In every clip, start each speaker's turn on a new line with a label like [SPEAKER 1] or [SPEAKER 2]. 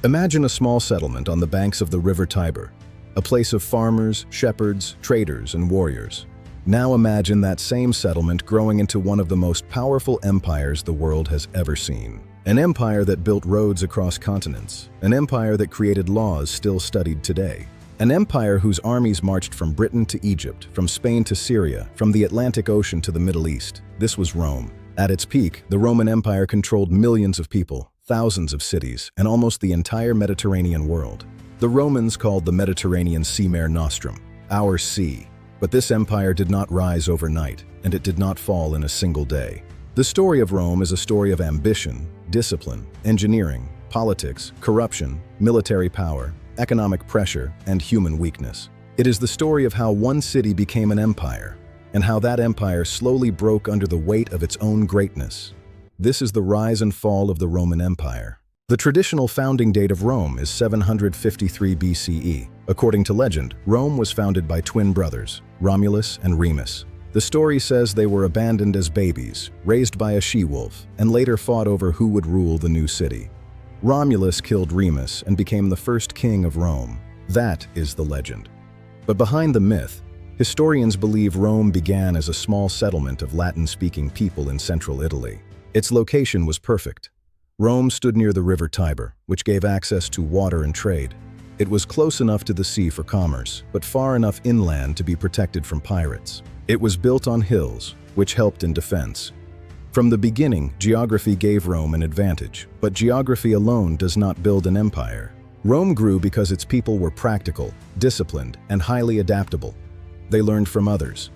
[SPEAKER 1] Imagine a small settlement on the banks of the river Tiber, a place of farmers, shepherds, traders, and warriors. Now imagine that same settlement growing into one of the most powerful empires the world has ever seen. An empire that built roads across continents, an empire that created laws still studied today. An empire whose armies marched from Britain to Egypt, from Spain to Syria, from the Atlantic Ocean to the Middle East. This was Rome. At its peak, the Roman Empire controlled millions of people, thousands of cities, and almost the entire Mediterranean world. The Romans called the Mediterranean Sea Mare Nostrum, our sea. But this empire did not rise overnight, and it did not fall in a single day. The story of Rome is a story of ambition, discipline, engineering, politics, corruption, military power, economic pressure, and human weakness. It is the story of how one city became an empire, and how that empire slowly broke under the weight of its own greatness. This is the rise and fall of the Roman Empire. The traditional founding date of Rome is 753 BCE. According to legend, Rome was founded by twin brothers, Romulus and Remus. The story says they were abandoned as babies, raised by a she-wolf, and later fought over who would rule the new city. Romulus killed Remus and became the first king of Rome. That is the legend. But behind the myth, historians believe Rome began as a small settlement of Latin-speaking people in central Italy. Its location was perfect. Rome stood near the river Tiber, which gave access to water and trade. It was close enough to the sea for commerce, but far enough inland to be protected from pirates. It was built on hills, which helped in defense. From the beginning, geography gave Rome an advantage, but geography alone does not build an empire. Rome grew because its people were practical, disciplined, and highly adaptable. They learned from others.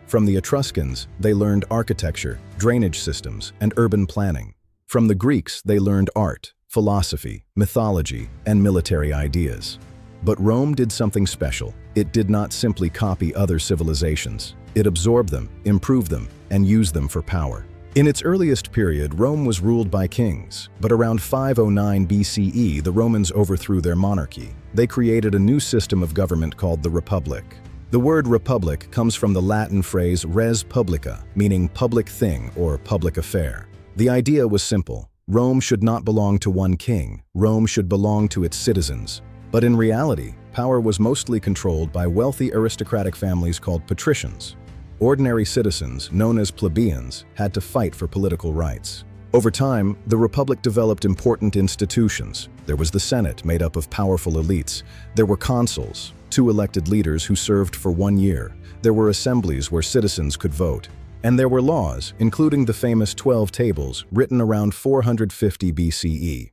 [SPEAKER 1] From the Etruscans, they learned architecture, drainage systems, and urban planning. From the Greeks, they learned art, philosophy, mythology, and military ideas. But Rome did something special. It did not simply copy other civilizations. It absorbed them, improved them, and used them for power. In its earliest period, Rome was ruled by kings, but around 509 BCE, the Romans overthrew their monarchy. They created a new system of government called the Republic. The word republic comes from the Latin phrase res publica, meaning public thing or public affair. The idea was simple. Rome should not belong to one king. Rome should belong to its citizens. But in reality, power was mostly controlled by wealthy aristocratic families called patricians. Ordinary citizens, known as plebeians, had to fight for political rights. Over time, the Republic developed important institutions. There was the Senate, made up of powerful elites. There were consuls, two elected leaders who served for 1 year. There were assemblies where citizens could vote. And there were laws, including the famous 12 Tables, written around 450 BCE.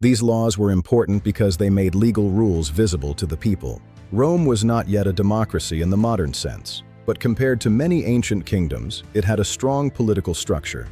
[SPEAKER 1] These laws were important because they made legal rules visible to the people. Rome was not yet a democracy in the modern sense, but compared to many ancient kingdoms, it had a strong political structure.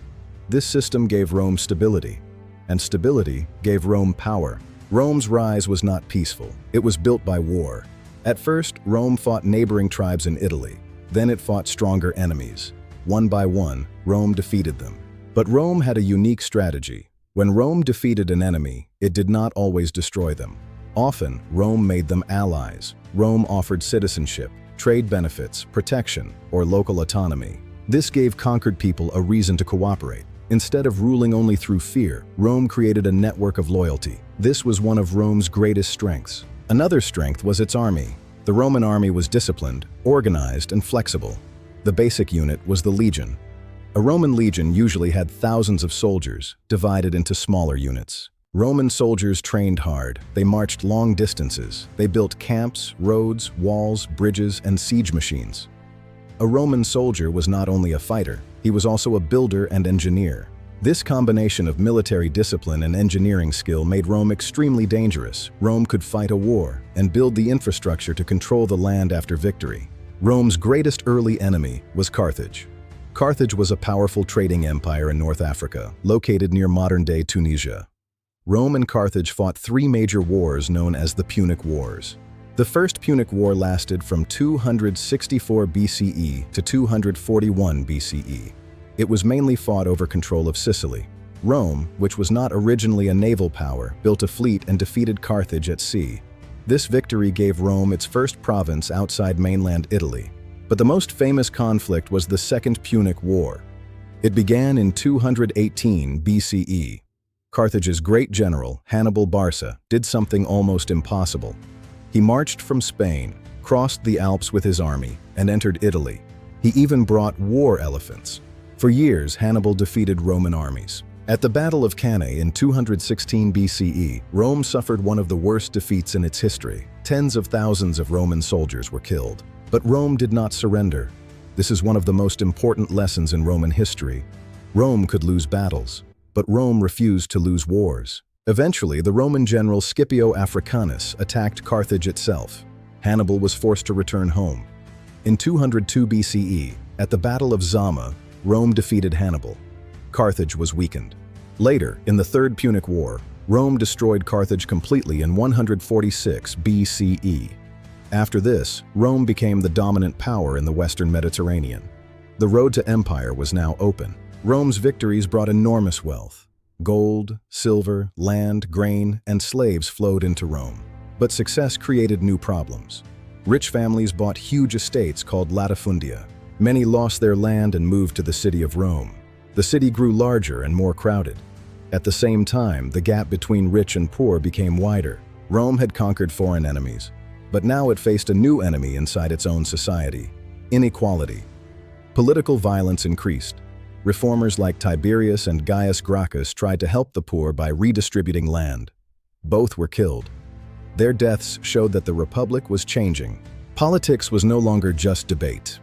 [SPEAKER 1] This system gave Rome stability, and stability gave Rome power. Rome's rise was not peaceful. It was built by war. At first, Rome fought neighboring tribes in Italy. Then it fought stronger enemies. One by one, Rome defeated them. But Rome had a unique strategy. When Rome defeated an enemy, it did not always destroy them. Often, Rome made them allies. Rome offered citizenship, trade benefits, protection, or local autonomy. This gave conquered people a reason to cooperate. Instead of ruling only through fear, Rome created a network of loyalty. This was one of Rome's greatest strengths. Another strength was its army. The Roman army was disciplined, organized, and flexible. The basic unit was the legion. A Roman legion usually had thousands of soldiers, divided into smaller units. Roman soldiers trained hard. They marched long distances. They built camps, roads, walls, bridges, and siege machines. A Roman soldier was not only a fighter, he was also a builder and engineer. This combination of military discipline and engineering skill made Rome extremely dangerous. Rome could fight a war and build the infrastructure to control the land after victory. Rome's greatest early enemy was Carthage. Carthage was a powerful trading empire in North Africa, located near modern-day Tunisia. Rome and Carthage fought 3 major wars known as the Punic Wars. The First Punic War lasted from 264 BCE to 241 BCE. It was mainly fought over control of Sicily. Rome, which was not originally a naval power, built a fleet and defeated Carthage at sea. This victory gave Rome its first province outside mainland Italy. But the most famous conflict was the Second Punic War. It began in 218 BCE. Carthage's great general, Hannibal Barca, did something almost impossible. He marched from Spain, crossed the Alps with his army, and entered Italy. He even brought war elephants. For years, Hannibal defeated Roman armies. At the Battle of Cannae in 216 BCE, Rome suffered one of the worst defeats in its history. Tens of thousands of Roman soldiers were killed. But Rome did not surrender. This is one of the most important lessons in Roman history. Rome could lose battles, but Rome refused to lose wars. Eventually, the Roman general Scipio Africanus attacked Carthage itself. Hannibal was forced to return home. In 202 BCE, at the Battle of Zama, Rome defeated Hannibal. Carthage was weakened. Later, in the Third Punic War, Rome destroyed Carthage completely in 146 BCE. After this, Rome became the dominant power in the Western Mediterranean. The road to empire was now open. Rome's victories brought enormous wealth. Gold, silver, land, grain, and slaves flowed into Rome. But success created new problems. Rich families bought huge estates called latifundia. Many lost their land and moved to the city of Rome. The city grew larger and more crowded. At the same time, the gap between rich and poor became wider. Rome had conquered foreign enemies, but now it faced a new enemy inside its own society: inequality. Political violence increased. Reformers like Tiberius and Gaius Gracchus tried to help the poor by redistributing land. Both were killed. Their deaths showed that the Republic was changing. Politics was no longer just debate.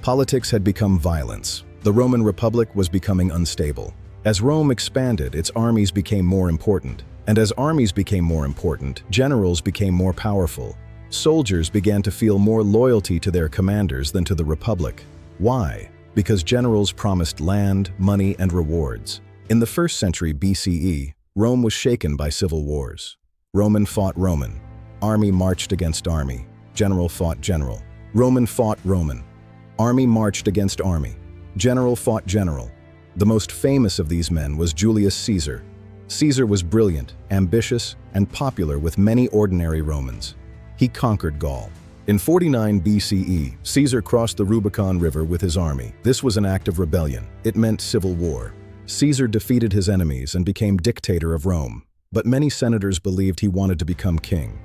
[SPEAKER 1] Politics had become violence. The Roman Republic was becoming unstable. As Rome expanded, its armies became more important. And as armies became more important, generals became more powerful. Soldiers began to feel more loyalty to their commanders than to the Republic. Why? Because generals promised land, money, and rewards. In the 1st century BCE, Rome was shaken by civil wars. Roman fought Roman. Army marched against army. General fought general. Roman fought Roman. Army marched against army. General fought general. The most famous of these men was Julius Caesar. Caesar was brilliant, ambitious, and popular with many ordinary Romans. He conquered Gaul. In 49 BCE, Caesar crossed the Rubicon River with his army. This was an act of rebellion. It meant civil war. Caesar defeated his enemies and became dictator of Rome. But many senators believed he wanted to become king.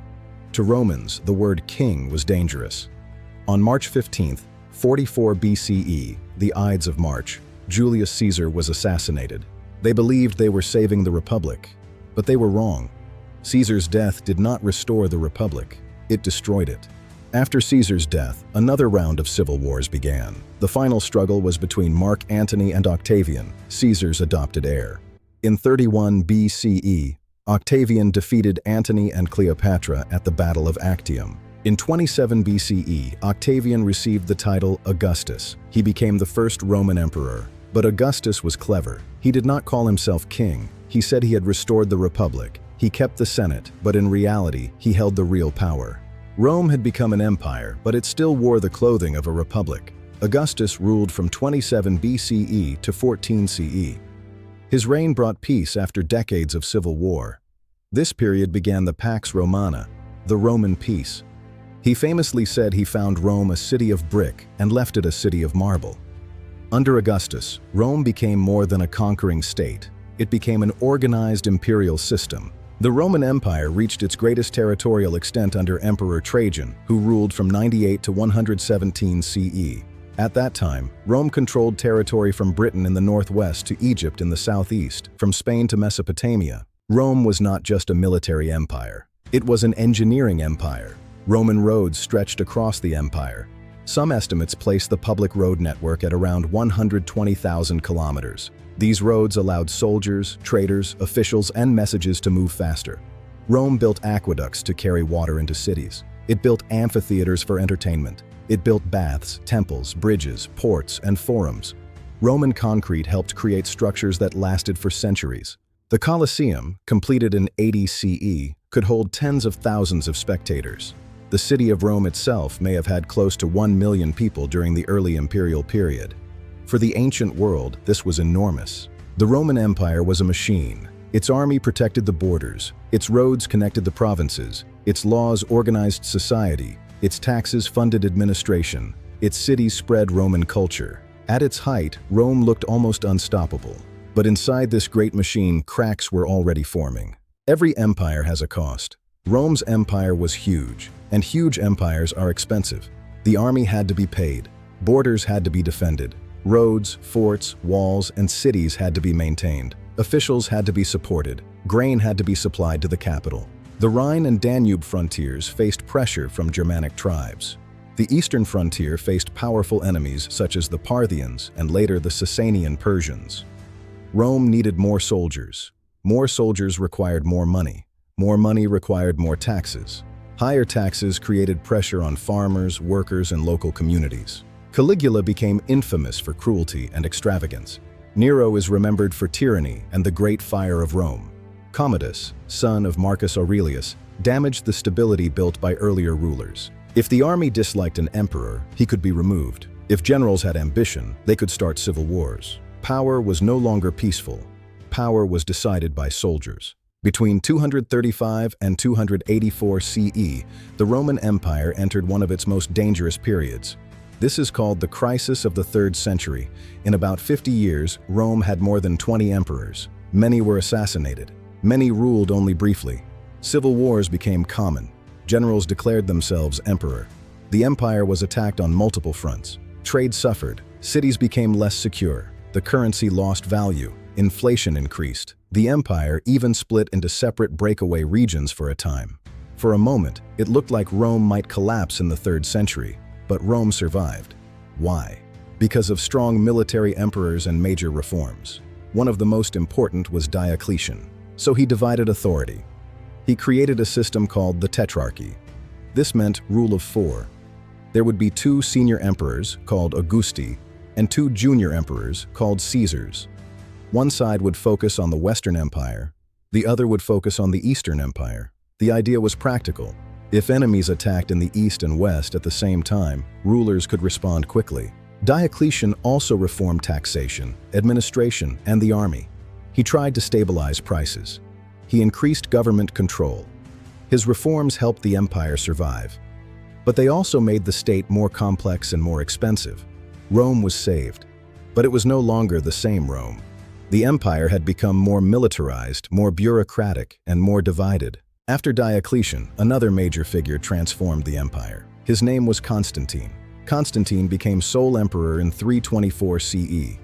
[SPEAKER 1] To Romans, the word king was dangerous. On March 15, 44 BCE, the Ides of March, Julius Caesar was assassinated. They believed they were saving the Republic, but they were wrong. Caesar's death did not restore the Republic. It destroyed it. After Caesar's death, another round of civil wars began. The final struggle was between Mark Antony and Octavian, Caesar's adopted heir. In 31 BCE, Octavian defeated Antony and Cleopatra at the Battle of Actium. In 27 BCE, Octavian received the title Augustus. He became the first Roman emperor. But Augustus was clever. He did not call himself king. He said he had restored the Republic. He kept the Senate, but in reality, he held the real power. Rome had become an empire, but it still wore the clothing of a republic. Augustus ruled from 27 BCE to 14 CE. His reign brought peace after decades of civil war. This period began the Pax Romana, the Roman peace. He famously said he found Rome a city of brick and left it a city of marble. Under Augustus, Rome became more than a conquering state. It became an organized imperial system. The Roman Empire reached its greatest territorial extent under Emperor Trajan, who ruled from 98 to 117 CE. At that time, Rome controlled territory from Britain in the northwest to Egypt in the southeast, from Spain to Mesopotamia. Rome was not just a military empire. It was an engineering empire. Roman roads stretched across the empire. Some estimates place the public road network at around 120,000 kilometers. These roads allowed soldiers, traders, officials, and messages to move faster. Rome built aqueducts to carry water into cities. It built amphitheaters for entertainment. It built baths, temples, bridges, ports, and forums. Roman concrete helped create structures that lasted for centuries. The Colosseum, completed in 80 CE, could hold tens of thousands of spectators. The city of Rome itself may have had close to 1 million people during the early imperial period. For the ancient world, this was enormous. The Roman Empire was a machine. Its army protected the borders. Its roads connected the provinces. Its laws organized society. Its taxes funded administration. Its cities spread Roman culture. At its height, Rome looked almost unstoppable. But inside this great machine, cracks were already forming. Every empire has a cost. Rome's empire was huge, and huge empires are expensive. The army had to be paid. Borders had to be defended. Roads, forts, walls, and cities had to be maintained. Officials had to be supported. Grain had to be supplied to the capital. The Rhine and Danube frontiers faced pressure from Germanic tribes. The eastern frontier faced powerful enemies such as the Parthians and later the Sasanian Persians. Rome needed more soldiers. More soldiers required more money. More money required more taxes. Higher taxes created pressure on farmers, workers, and local communities. Caligula became infamous for cruelty and extravagance. Nero is remembered for tyranny and the Great Fire of Rome. Commodus, son of Marcus Aurelius, damaged the stability built by earlier rulers. If the army disliked an emperor, he could be removed. If generals had ambition, they could start civil wars. Power was no longer peaceful. Power was decided by soldiers. Between 235 and 284 CE, the Roman Empire entered one of its most dangerous periods. This is called the crisis of the 3rd century. In about 50 years, Rome had more than 20 emperors. Many were assassinated. Many ruled only briefly. Civil wars became common. Generals declared themselves emperor. The empire was attacked on multiple fronts. Trade suffered. Cities became less secure. The currency lost value. Inflation increased. The empire even split into separate breakaway regions for a time. For a moment, it looked like Rome might collapse in the 3rd century. But Rome survived. Why? Because of strong military emperors and major reforms. One of the most important was Diocletian. So he divided authority. He created a system called the Tetrarchy. This meant rule of 4. There would be 2 senior emperors, called Augusti, and 2 junior emperors, called Caesars. One side would focus on the Western Empire, the other would focus on the Eastern Empire. The idea was practical. If enemies attacked in the East and West at the same time, rulers could respond quickly. Diocletian also reformed taxation, administration, and the army. He tried to stabilize prices. He increased government control. His reforms helped the empire survive. But they also made the state more complex and more expensive. Rome was saved, but it was no longer the same Rome. The empire had become more militarized, more bureaucratic, and more divided. After Diocletian, another major figure transformed the empire. His name was Constantine. Constantine became sole emperor in 324 CE.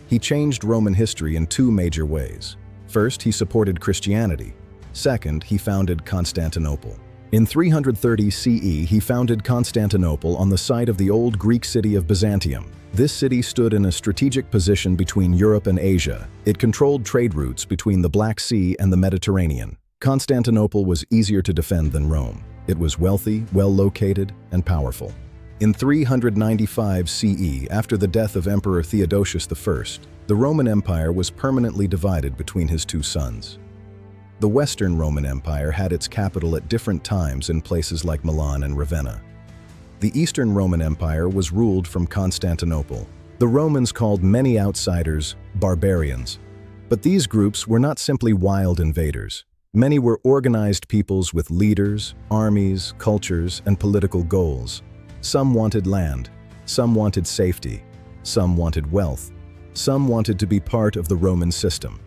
[SPEAKER 1] He changed Roman history in 2 major ways. First, he supported Christianity. Second, he founded Constantinople. In 330 CE, he founded Constantinople on the site of the old Greek city of Byzantium. This city stood in a strategic position between Europe and Asia. It controlled trade routes between the Black Sea and the Mediterranean. Constantinople was easier to defend than Rome. It was wealthy, well-located, and powerful. In 395 CE, after the death of Emperor Theodosius I, the Roman Empire was permanently divided between his 2 sons. The Western Roman Empire had its capital at different times in places like Milan and Ravenna. The Eastern Roman Empire was ruled from Constantinople. The Romans called many outsiders barbarians. But these groups were not simply wild invaders. Many were organized peoples with leaders, armies, cultures, and political goals. Some wanted land, some wanted safety, some wanted wealth, some wanted to be part of the Roman system.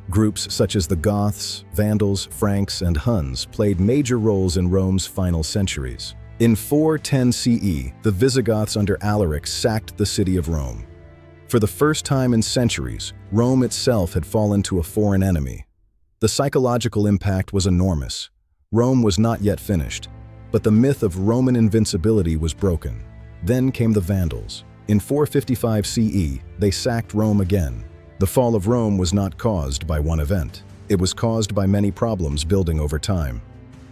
[SPEAKER 1] Groups such as the Goths, Vandals, Franks, and Huns played major roles in Rome's final centuries. In 410 CE, the Visigoths under Alaric sacked the city of Rome. For the first time in centuries, Rome itself had fallen to a foreign enemy. The psychological impact was enormous. Rome was not yet finished, but the myth of Roman invincibility was broken. Then came the Vandals. In 455 CE, they sacked Rome again. The fall of Rome was not caused by one event. It was caused by many problems building over time.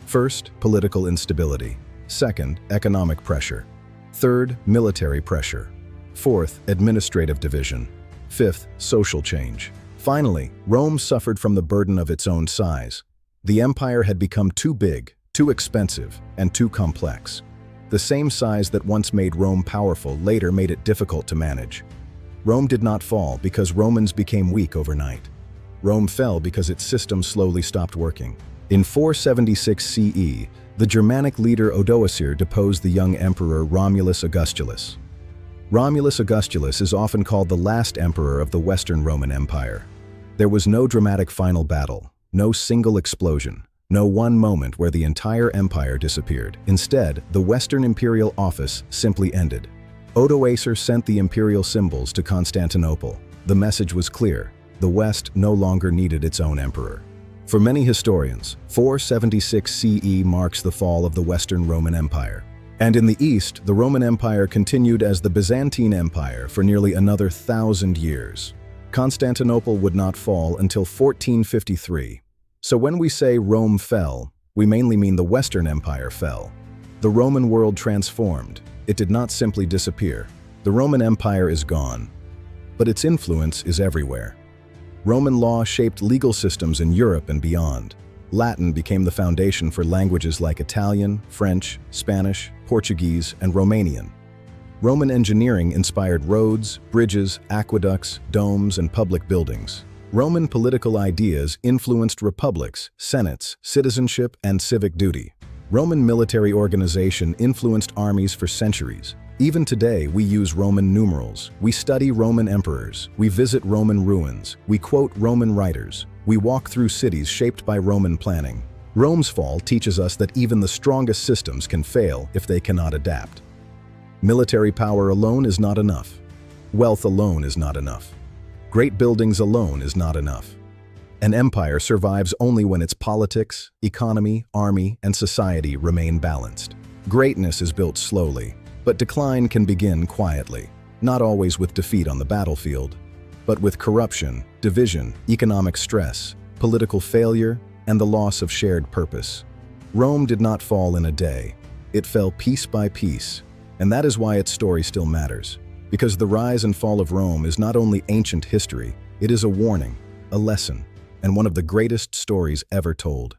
[SPEAKER 1] First, political instability. Second, economic pressure. Third, military pressure. Fourth, administrative division. Fifth, social change. Finally, Rome suffered from the burden of its own size. The empire had become too big, too expensive, and too complex. The same size that once made Rome powerful later made it difficult to manage. Rome did not fall because Romans became weak overnight. Rome fell because its system slowly stopped working. In 476 CE, the Germanic leader Odoacer deposed the young emperor Romulus Augustulus. Romulus Augustulus is often called the last emperor of the Western Roman Empire. There was no dramatic final battle, no single explosion, no one moment where the entire empire disappeared. Instead, the Western imperial office simply ended. Odoacer sent the imperial symbols to Constantinople. The message was clear: the West no longer needed its own emperor. For many historians, 476 CE marks the fall of the Western Roman Empire. And in the East, the Roman Empire continued as the Byzantine Empire for nearly another 1,000 years. Constantinople would not fall until 1453. So when we say Rome fell, we mainly mean the Western Empire fell. The Roman world transformed. It did not simply disappear. The Roman Empire is gone, but its influence is everywhere. Roman law shaped legal systems in Europe and beyond. Latin became the foundation for languages like Italian, French, Spanish, Portuguese, and Romanian. Roman engineering inspired roads, bridges, aqueducts, domes, and public buildings. Roman political ideas influenced republics, senates, citizenship, and civic duty. Roman military organization influenced armies for centuries. Even today, we use Roman numerals, we study Roman emperors, we visit Roman ruins, we quote Roman writers, we walk through cities shaped by Roman planning. Rome's fall teaches us that even the strongest systems can fail if they cannot adapt. Military power alone is not enough. Wealth alone is not enough. Great buildings alone is not enough. An empire survives only when its politics, economy, army, and society remain balanced. Greatness is built slowly, but decline can begin quietly, not always with defeat on the battlefield, but with corruption, division, economic stress, political failure, and the loss of shared purpose. Rome did not fall in a day. It fell piece by piece, and that is why its story still matters. Because the rise and fall of Rome is not only ancient history, it is a warning, a lesson, and one of the greatest stories ever told.